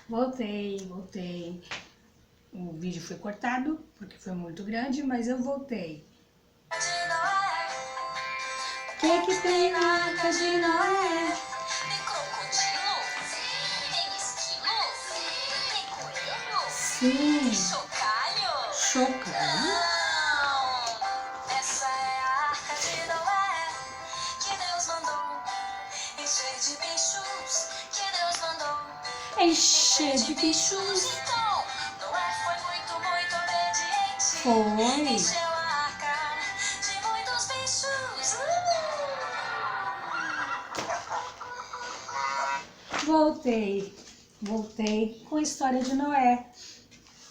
Voltei. O vídeo foi cortado porque foi muito grande, mas eu voltei. O que tem na Arca de Noé? Tem crocodilo? Tem esquilo? Tem coelho? Sim. Chocalho? Chocalho? Não! Essa é a Arca de Noé que Deus mandou encher de bichos que Deus mandou Encher de bichos. Então, Noé foi muito obediente. Foi. Encheu a arca de muitos bichos. Voltei com a história de Noé.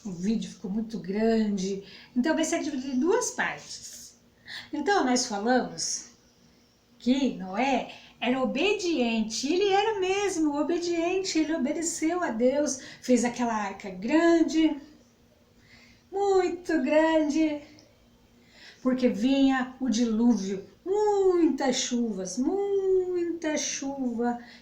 O vídeo ficou muito grande, então vai ser dividido em duas partes. Então nós falamos que Noé era obediente, ele era mesmo obediente, ele obedeceu a Deus, fez aquela arca grande, muito grande, porque vinha o dilúvio, muita chuva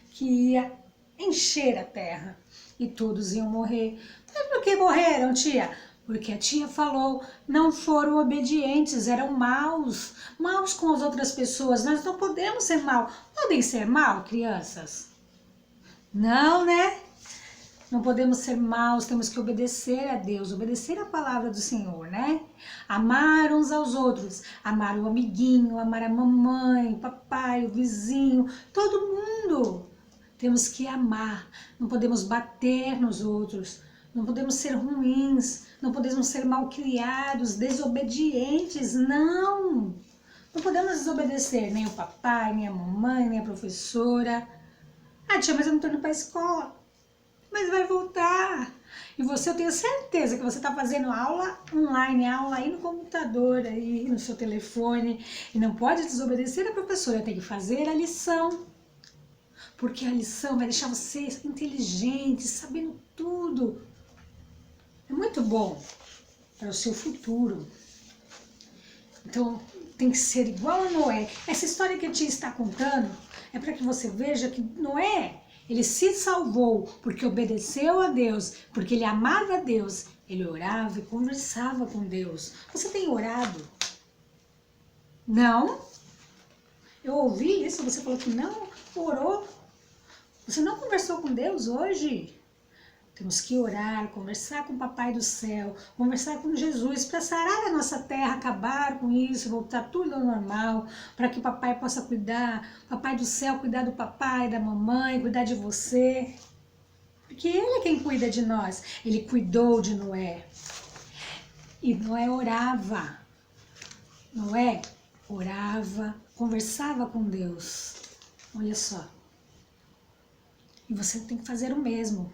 que ia encher a terra e todos iam morrer. Mas por que morreram, tia? Porque a tia falou, não foram obedientes, eram maus com as outras pessoas. Nós não podemos ser mal. Podem ser mal, crianças? Não, né? Não podemos ser maus, temos que obedecer a Deus, obedecer a palavra do Senhor, né? Amar uns aos outros, amar o amiguinho, amar a mamãe, o papai, o vizinho, todo mundo. Temos que amar, não podemos bater nos outros, não podemos ser ruins, não podemos ser malcriados, desobedientes, não. Não podemos desobedecer nem o papai, nem a mamãe, nem a professora. Ah, tia, mas eu não tô indo pra escola. Mas vai voltar. E você, eu tenho certeza que você está fazendo aula online, aula aí no computador, aí no seu telefone, e não pode desobedecer a professora, tem que fazer a lição. Porque a lição vai deixar você inteligente, sabendo tudo. É muito bom para o seu futuro. Então, tem que ser igual a Noé. Essa história que a tia está contando é para que você veja que Noé, ele se salvou porque obedeceu a Deus, porque ele amava a Deus, ele orava e conversava com Deus. Você tem orado? Não? Eu ouvi isso, você falou que não orou. Você não conversou com Deus hoje? Temos que orar, conversar com o Papai do Céu, conversar com Jesus para sarar a nossa terra, acabar com isso, voltar tudo ao normal, para que o Papai possa cuidar, Papai do Céu cuidar do papai, da mamãe, cuidar de você. Porque Ele é quem cuida de nós. Ele cuidou de Noé. E Noé orava. Noé orava, conversava com Deus. Olha só. E você tem que fazer o mesmo.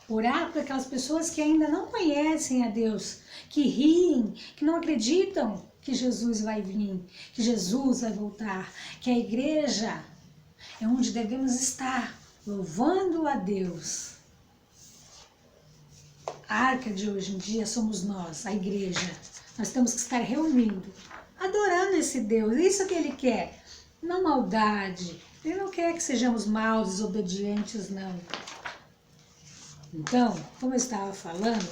Orar por aquelas pessoas que ainda não conhecem a Deus, que riem, que não acreditam que Jesus vai vir, que Jesus vai voltar, que a igreja é onde devemos estar, louvando a Deus. A arca de hoje em dia somos nós, a igreja. Nós temos que estar reunindo, adorando esse Deus. Isso que Ele quer, não maldade. Ele não quer que sejamos maus, desobedientes, não. Então, como eu estava falando,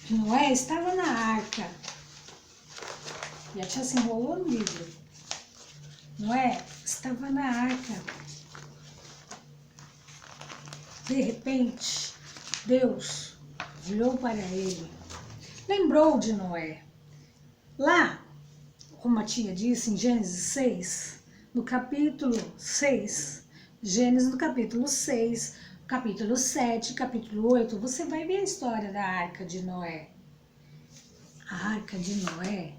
Noé estava na arca. E a tia se enrolou no livro. Noé estava na arca. De repente, Deus olhou para ele, lembrou de Noé. Lá, como a tia disse em Gênesis 6, no capítulo 6, Gênesis no capítulo 6, capítulo 7, capítulo 8, você vai ver a história da Arca de Noé. A Arca de Noé,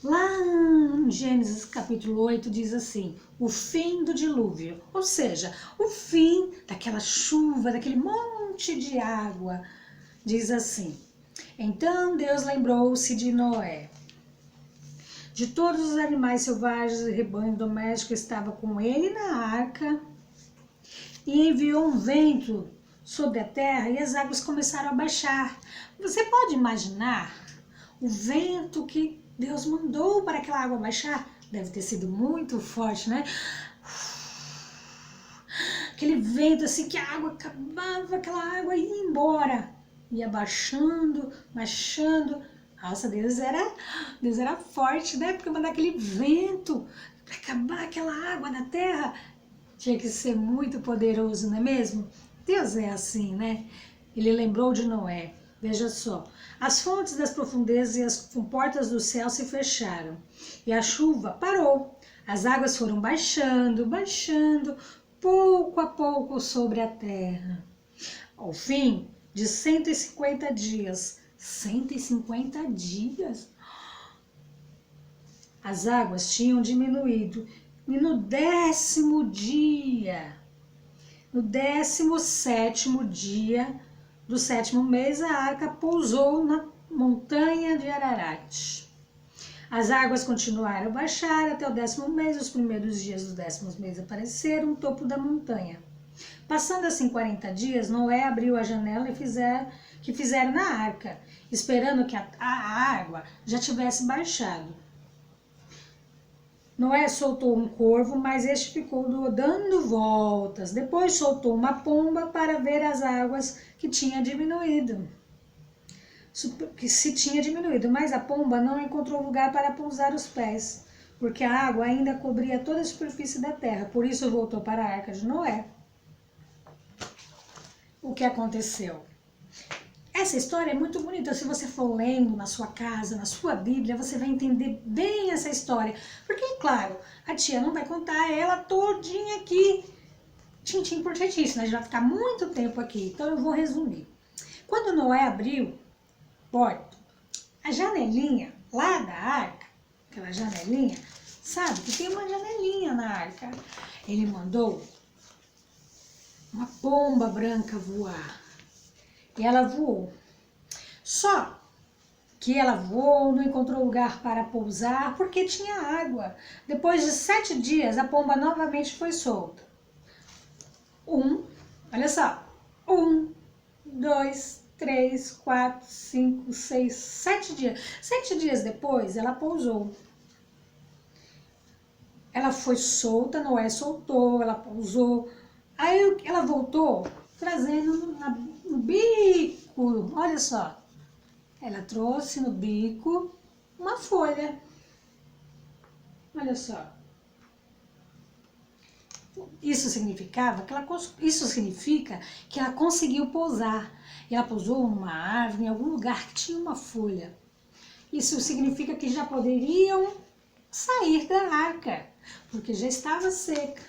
lá em Gênesis capítulo 8 diz assim, o fim do dilúvio, ou seja, o fim daquela chuva, daquele monte de água, diz assim, então Deus lembrou-se de Noé, de todos os animais selvagens e rebanho doméstico que estava com ele na arca, e enviou um vento sobre a terra e as águas começaram a baixar. Você pode imaginar o vento que Deus mandou para aquela água baixar? Deve ter sido muito forte, né? aquele vento assim que a água acabava, aquela água ia embora. Ia baixando, baixando. Nossa, Deus era forte, né? Porque mandar aquele vento para acabar aquela água na terra tinha que ser muito poderoso, não é mesmo? Deus é assim, né? Ele lembrou de Noé. Veja só, as fontes das profundezas e as portas do céu se fecharam e a chuva parou. As águas foram baixando, baixando, pouco a pouco sobre a terra. Ao fim de 150 dias, 150 dias, as águas tinham diminuído e no 10º dia, no 17º dia do 7º mês, a arca pousou na montanha de Ararat. As águas continuaram a baixar até o 10º mês. Os primeiros dias do 10º mês apareceram no topo da montanha. Passando assim 40 dias, Noé abriu a janela que fizeram na arca, esperando que a água já tivesse baixado. Noé soltou um corvo, mas este ficou dando voltas. Depois soltou uma pomba para ver as águas que tinha diminuído. Mas a pomba não encontrou lugar para pousar os pés, porque a água ainda cobria toda a superfície da terra. Por isso voltou para a arca de Noé. O que aconteceu? Essa história é muito bonita. Se você for lendo na sua casa, na sua Bíblia, você vai entender bem essa história. Porque, claro, a tia não vai contar ela todinha aqui, tintim por tintim, senão a gente vai ficar muito tempo aqui. Então eu vou resumir. Quando Noé abriu a janelinha lá da arca, aquela janelinha, sabe que tem uma janelinha na arca, ele mandou uma pomba branca voar. E ela voou. Só que ela voou, não encontrou lugar para pousar, porque tinha água. Depois de 7 dias, a pomba novamente foi solta. Olha só. 1, 2, 3, 4, 5, 6, 7 dias. 7 dias depois, ela pousou. Ela foi solta, Noé soltou, ela pousou. Aí ela voltou trazendo no bico, olha só. Ela trouxe no bico uma folha. Olha só. Isso significa que ela conseguiu pousar. E ela pousou numa árvore, em algum lugar que tinha uma folha. Isso significa que já poderiam sair da arca, porque já estava seca.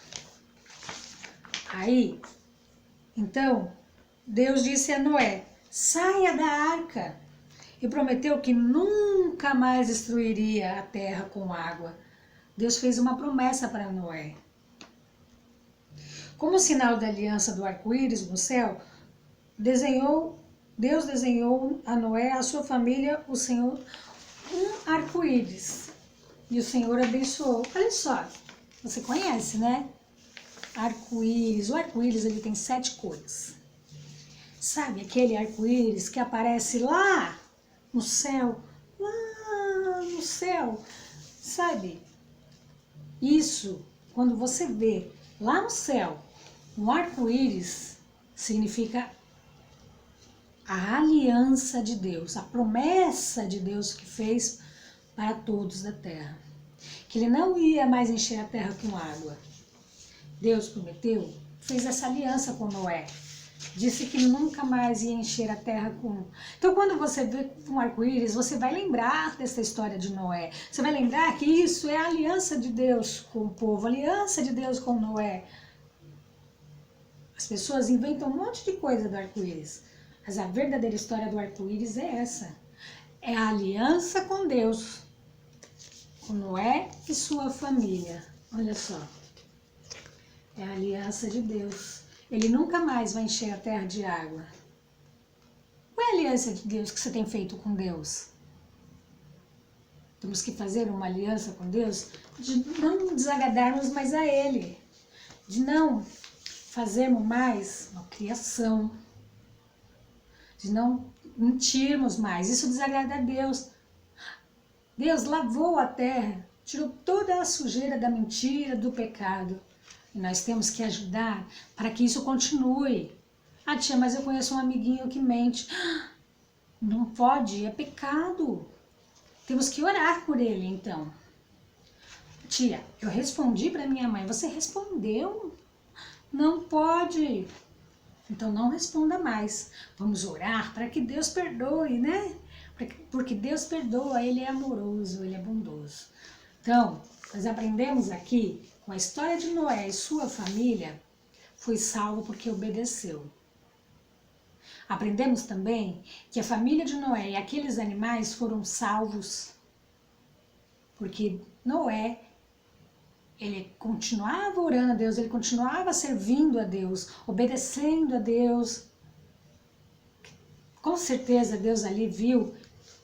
Aí, então, Deus disse a Noé: saia da arca. E prometeu que nunca mais destruiria a terra com água. Deus fez uma promessa para Noé. Como sinal da aliança do arco-íris no céu, Deus desenhou a Noé, a sua família, o Senhor, um arco-íris. E o Senhor abençoou. Olha só, você conhece, né? Arco-íris. O arco-íris, ele tem 7 cores. Sabe aquele arco-íris que aparece lá no céu? Lá no céu. Sabe? Isso, quando você vê lá no céu um arco-íris, significa a aliança de Deus, a promessa de Deus que fez para todos da terra. Que ele não ia mais encher a terra com água. Deus prometeu, fez essa aliança com Noé. Disse que nunca mais ia encher a terra com... Então, quando você vê um arco-íris, você vai lembrar dessa história de Noé. Você vai lembrar que isso é a aliança de Deus com o povo, a aliança de Deus com Noé. As pessoas inventam um monte de coisa do arco-íris, mas a verdadeira história do arco-íris é essa. É a aliança com Deus, com Noé e sua família. Olha só. É a aliança de Deus. Ele nunca mais vai encher a terra de água. Qual é a aliança de Deus que você tem feito com Deus? Temos que fazer uma aliança com Deus de não desagradarmos mais a Ele. De não fazermos mais uma criação. De não mentirmos mais. Isso desagrada a Deus. Deus lavou a terra, tirou toda a sujeira da mentira, do pecado. E nós temos que ajudar para que isso continue. Ah, tia, mas eu conheço um amiguinho que mente. Não pode, é pecado. Temos que orar por ele, então. Tia, eu respondi para minha mãe. Você respondeu? Não pode. Então não responda mais. Vamos orar para que Deus perdoe, né? Porque Deus perdoa, Ele é amoroso, Ele é bondoso. Então, nós aprendemos aqui com a história de Noé e sua família, foi salvo porque obedeceu. Aprendemos também que a família de Noé e aqueles animais foram salvos porque Noé, ele continuava orando a Deus, ele continuava servindo a Deus, obedecendo a Deus. Com certeza Deus ali viu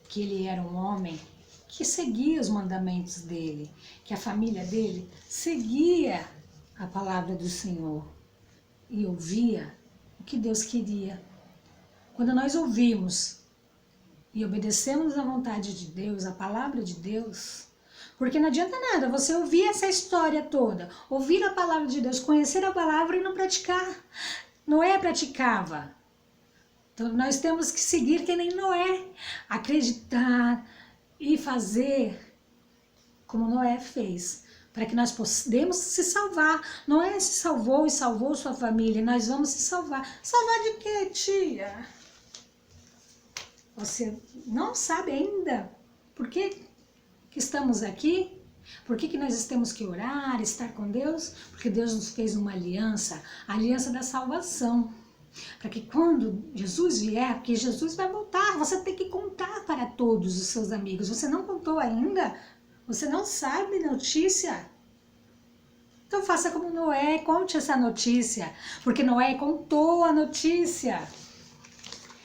que ele era um homem que seguia os mandamentos dele, que a família dele seguia a palavra do Senhor e ouvia o que Deus queria. Quando nós ouvimos e obedecemos à vontade de Deus, a palavra de Deus, porque não adianta nada você ouvir essa história toda, ouvir a palavra de Deus, conhecer a palavra e não praticar. Noé praticava. Então nós temos que seguir que nem Noé, acreditar e fazer como Noé fez, para que nós possamos se salvar. Noé se salvou e salvou sua família, e nós vamos se salvar. Salvar de quê, tia? Você não sabe ainda por que estamos aqui? Por que nós temos que orar, estar com Deus? Porque Deus nos fez uma aliança, a aliança da salvação. Para que quando Jesus vier, porque Jesus vai voltar, você tem que contar para todos os seus amigos. Você não contou ainda? Você não sabe notícia? Então faça como Noé, conte essa notícia. Porque Noé contou a notícia.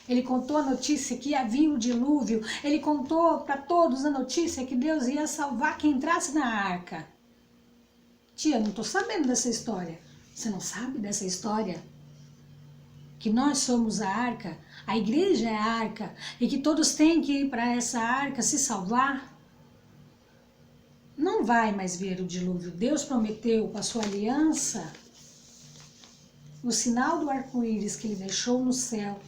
Ele contou a notícia que havia o dilúvio. Ele contou para todos a notícia que Deus ia salvar quem entrasse na arca. Tia, não estou sabendo dessa história. Você não sabe dessa história? Que nós somos a arca, a igreja é a arca, e que todos têm que ir para essa arca se salvar. Não vai mais ver o dilúvio. Deus prometeu com a sua aliança, o sinal do arco-íris que ele deixou no céu,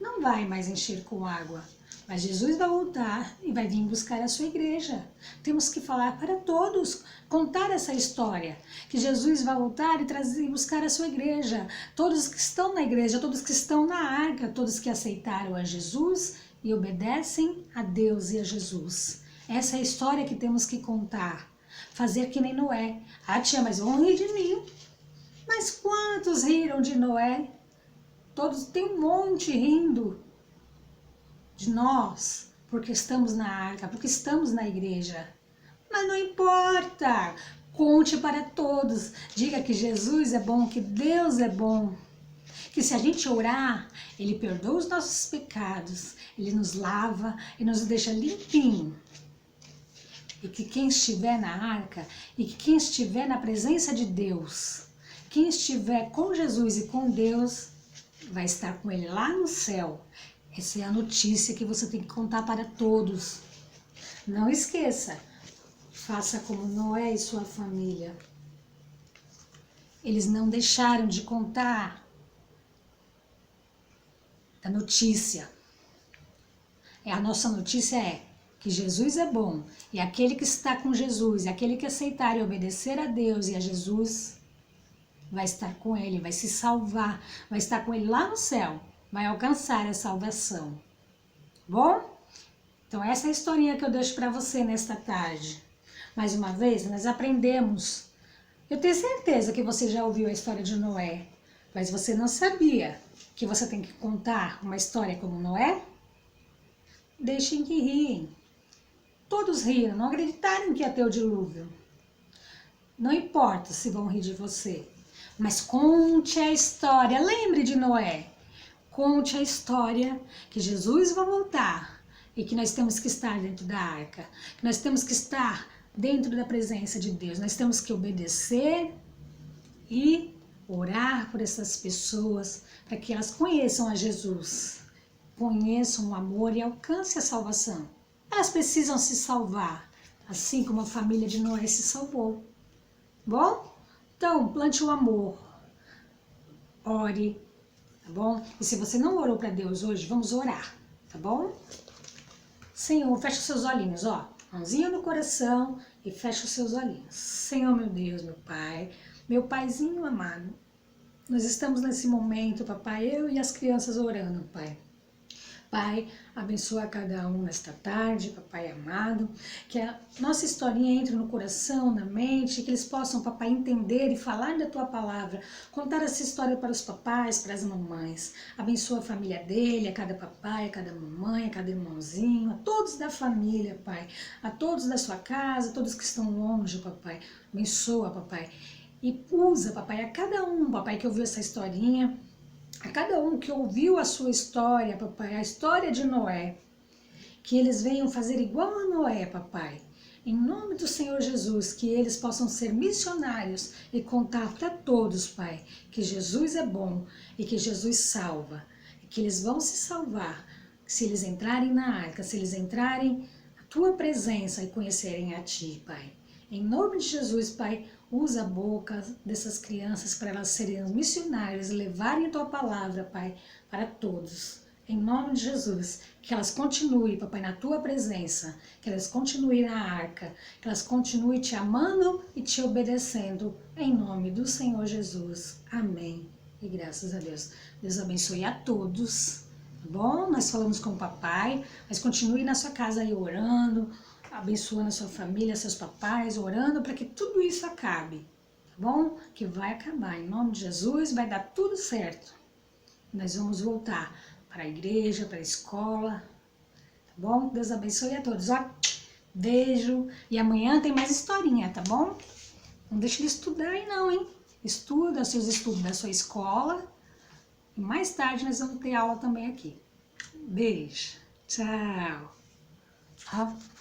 não vai mais encher com água. Mas Jesus vai voltar e vai vir buscar a sua igreja. Temos que falar para todos, contar essa história, que Jesus vai voltar e buscar a sua igreja. Todos que estão na igreja, todos que estão na arca, todos que aceitaram a Jesus e obedecem a Deus e a Jesus. Essa é a história que temos que contar. Fazer que nem Noé. Ah, tia, mas vão rir de mim. Mas quantos riram de Noé? Todos, tem um monte rindo de nós, porque estamos na arca, porque estamos na igreja. Mas não importa, conte para todos, diga que Jesus é bom, que Deus é bom, que se a gente orar, Ele perdoa os nossos pecados, Ele nos lava e nos deixa limpinho. E que quem estiver na arca, e que quem estiver na presença de Deus, quem estiver com Jesus e com Deus, vai estar com Ele lá no céu. Essa é a notícia que você tem que contar para todos. Não esqueça, faça como Noé e sua família. Eles não deixaram de contar a notícia. A nossa notícia é que Jesus é bom, e aquele que está com Jesus, aquele que aceitar e obedecer a Deus e a Jesus, vai estar com Ele, vai se salvar, vai estar com Ele lá no céu. Vai alcançar a salvação. Bom? Então essa é a historinha que eu deixo para você nesta tarde. Mais uma vez, nós aprendemos. Eu tenho certeza que você já ouviu a história de Noé, mas você não sabia que você tem que contar uma história como Noé? Deixem que riem. Todos riram, não acreditaram que ia ter o dilúvio. Não importa se vão rir de você, mas conte a história. Lembre de Noé. Conte a história que Jesus vai voltar e que nós temos que estar dentro da arca, que nós temos que estar dentro da presença de Deus, nós temos que obedecer e orar por essas pessoas para que elas conheçam a Jesus, conheçam o amor e alcancem a salvação. Elas precisam se salvar, assim como a família de Noé se salvou. Bom? Então, plante o amor, ore, tá bom? E se você não orou para Deus hoje, vamos orar, tá bom? Senhor, fecha os seus olhinhos, ó, mãozinha no coração e fecha os seus olhinhos. Senhor, meu Deus, meu paizinho amado, nós estamos nesse momento, papai, eu e as crianças orando, pai. Pai, abençoa cada um nesta tarde, papai amado, que a nossa historinha entre no coração, na mente, que eles possam, papai, entender e falar da tua palavra, contar essa história para os papais, para as mamães. Abençoa a família dele, a cada papai, a cada mamãe, a cada irmãozinho, a todos da família, pai, a todos da sua casa, todos que estão longe, papai. Abençoa, papai. E usa, papai, a cada um, papai, que ouviu essa historinha, a cada um que ouviu a sua história, papai, a história de Noé, que eles venham fazer igual a Noé, papai. Em nome do Senhor Jesus, que eles possam ser missionários e contar para todos, pai, que Jesus é bom e que Jesus salva. E que eles vão se salvar se eles entrarem na arca, se eles entrarem na tua presença e conhecerem a ti, pai. Em nome de Jesus, pai, usa a boca dessas crianças para elas serem missionárias e levarem a tua palavra, pai, para todos. Em nome de Jesus, que elas continuem, papai, na tua presença, que elas continuem na arca, que elas continuem te amando e te obedecendo, em nome do Senhor Jesus. Amém. E graças a Deus. Deus abençoe a todos, tá bom? Nós falamos com o papai, mas continue na sua casa aí orando, abençoando a sua família, seus papais, orando para que tudo isso acabe, tá bom? Que vai acabar, em nome de Jesus, vai dar tudo certo. Nós vamos voltar para a igreja, para a escola, tá bom? Deus abençoe a todos, ó, beijo, e amanhã tem mais historinha, tá bom? Não deixe de estudar aí não, hein? Estuda os seus estudos da sua escola, e mais tarde nós vamos ter aula também aqui. Beijo, tchau. Ó.